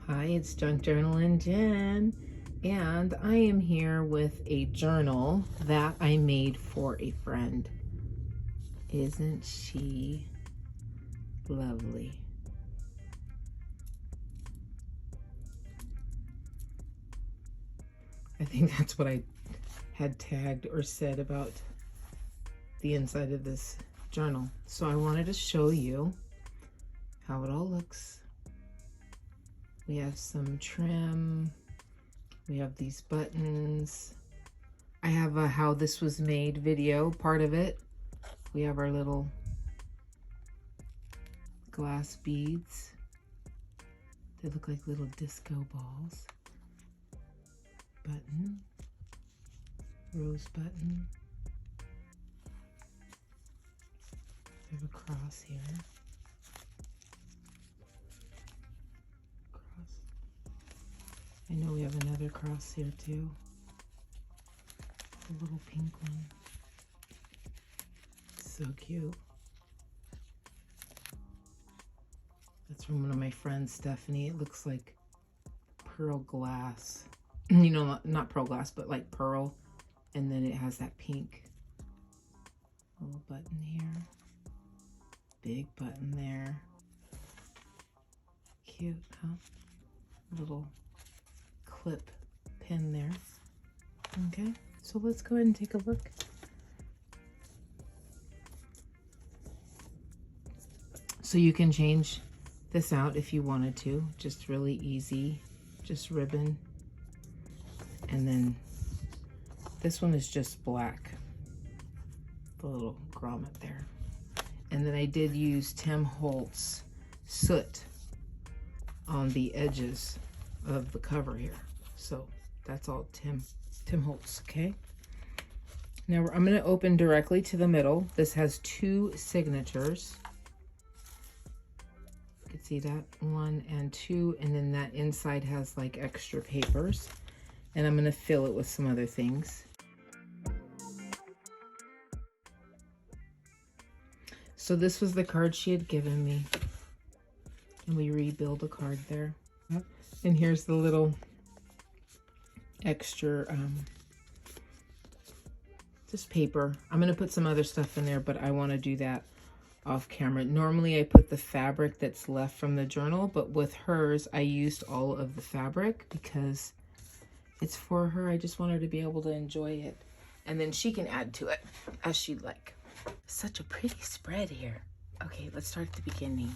Hi, it's JunkJournalingJenn, and I am here with a journal that I made for a friend. Isn't she lovely? I think that's what I had tagged or said about the inside of this journal. So I wanted to show you how it all looks. We have some trim. We have these buttons. I have a how this was made video, part of it. We have our little glass beads. They look like little disco balls. Button. Rose button. We have a cross here. I know we have another cross here too. A little pink one. So cute. That's from one of my friends, Stephanie. It looks like pearl glass. You know, not pearl glass, but like pearl. And then it has that pink little button here. Big button there. Cute, huh? Little clip pin there. Okay, so let's go ahead and take a look. So you can change this out if you wanted to, just really easy, just ribbon. And then this one is just black, the little grommet there. And then I did use Tim Holtz soot on the edges of the cover here. So that's all Tim Holtz, okay? Now I'm gonna open directly to the middle. This has two signatures. You can see that, 1 and 2, and then that inside has like extra papers. And I'm gonna fill it with some other things. So this was the card she had given me. And we rebuild a card there. And here's the little extra just paper. I'm gonna put some other stuff in there, but I want to do that off camera. Normally I put the fabric that's left from the journal, but with hers I used all of the fabric because it's for her. I just want her to be able to enjoy it, and then she can add to it as she'd like. Such a pretty spread here. Okay, let's start at the beginning.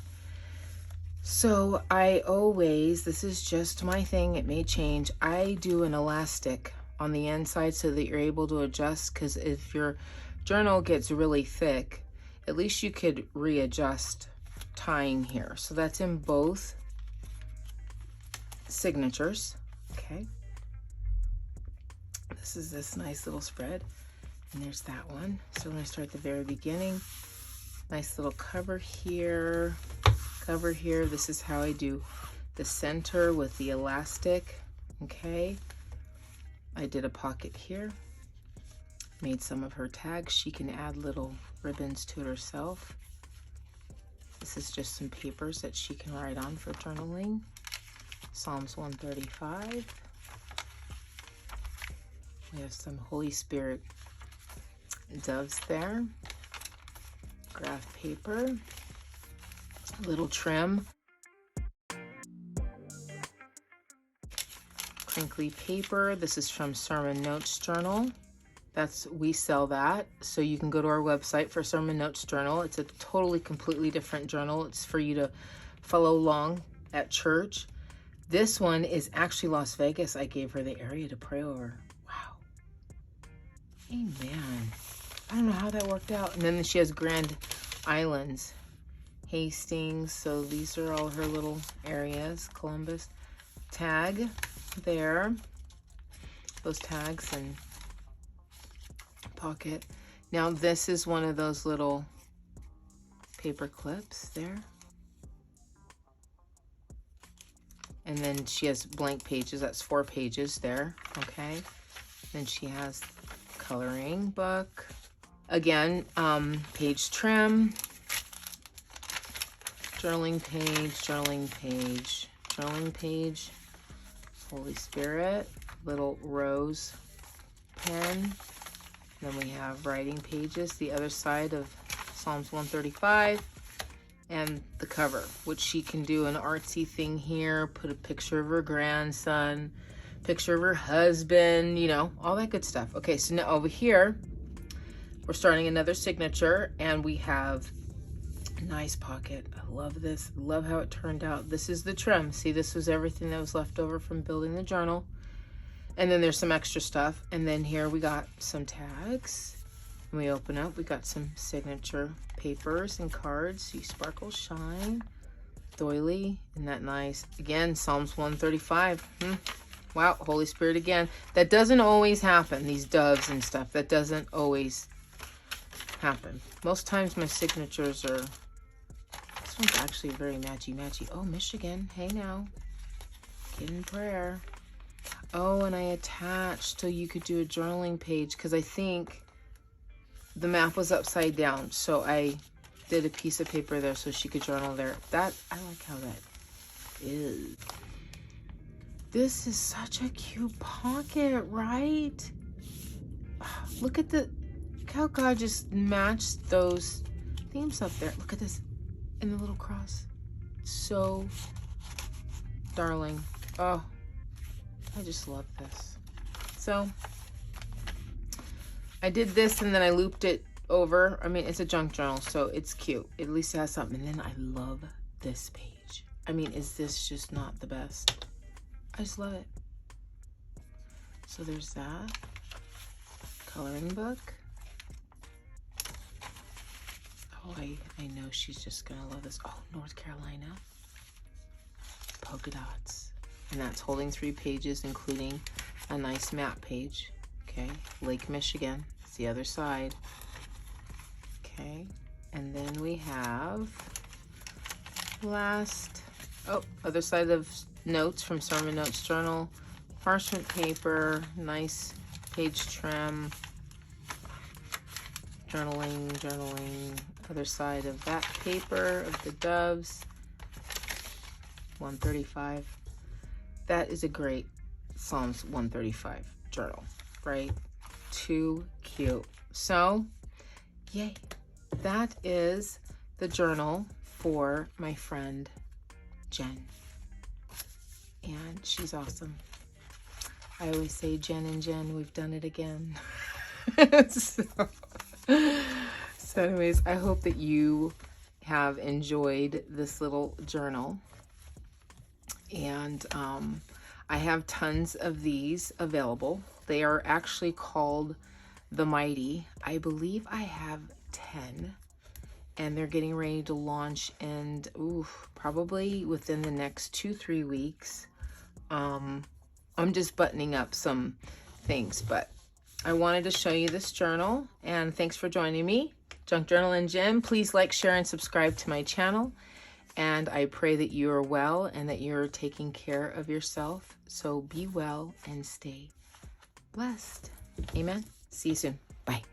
So I always, this is just my thing, it may change, I do an elastic on the inside so that you're able to adjust, because if your journal gets really thick, at least you could readjust tying here. So that's in both signatures, okay? This is this nice little spread, and there's that one. So I'm gonna start at the very beginning. Nice little cover here. Cover here. This is how I do the center with the elastic. Okay, I did a pocket here, made some of her tags. She can add little ribbons to it herself. This is just some papers that she can write on for journaling. Psalms 135. We have some Holy Spirit doves there. Graph paper. Little trim, crinkly paper. This is from Sermon Notes Journal. We sell that, so you can go to our website for Sermon Notes Journal. It's a totally completely different journal. It's for you to follow along at church. This one is actually Las Vegas. I gave her the area to pray over. Wow. Amen. I don't know how that worked out. And then she has Grand Islands, Hastings, so these are all her little areas. Columbus, tag there, those tags and pocket. Now this is one of those little paper clips there. And then she has blank pages, that's 4 pages there, okay? Then she has coloring book. Again, page trim. Journaling page, journaling page, Holy Spirit, little rose pen. Then we have writing pages, the other side of Psalms 135, and the cover, which she can do an artsy thing here, put a picture of her grandson, picture of her husband, you know, all that good stuff. Okay, so now over here, we're starting another signature, and we have a nice pocket. I love this. I love how it turned out. This is the trim. See, this was everything that was left over from building the journal. And then there's some extra stuff. And then here we got some tags. And we open up, we got some signature papers and cards. See, sparkle, shine, doily. Isn't that nice? Again, Psalms 135. Wow, Holy Spirit again. That doesn't always happen, these doves and stuff. That doesn't always happen. Most times my signatures are, this one's actually very matchy-matchy. Oh, Michigan, hey now. Get in prayer. Oh, and I attached so you could do a journaling page, because I think the map was upside down. So I did a piece of paper there so she could journal there. That, I like how that is. This is such a cute pocket, right? Look at the, look how God just matched those themes up there. Look at this, and the little cross. So darling. Oh, I just love this. So I did this and then I looped it over. I mean, it's a junk journal, so it's cute. At least it has something. And then I love this page. I mean, is this just not the best? I just love it. So there's that. Coloring book. Oh, I know she's just gonna love this. Oh, North Carolina. Polka dots. And that's holding 3 pages, including a nice map page. Okay, Lake Michigan. It's the other side. Okay, and then we have other side of notes from Sermon Notes Journal. Parchment paper, nice page trim. Journaling. Other side of that paper of the doves. 135. That is a great Psalms 135 journal, right? Too cute. So, yay. That is the journal for my friend Jenn. And she's awesome. I always say Jenn and Jenn, we've done it again. So anyways, I hope that you have enjoyed this little journal. And I have tons of these available. They are actually called the Mighty. I believe I have 10. And they're getting ready to launch, and probably within the next 2-3 weeks. I'm just buttoning up some things, but I wanted to show you this journal, and thanks for joining me. Junk Journaling Jenn. Please like, share, and subscribe to my channel. And I pray that you are well and that you're taking care of yourself. So be well and stay blessed. Amen. See you soon. Bye.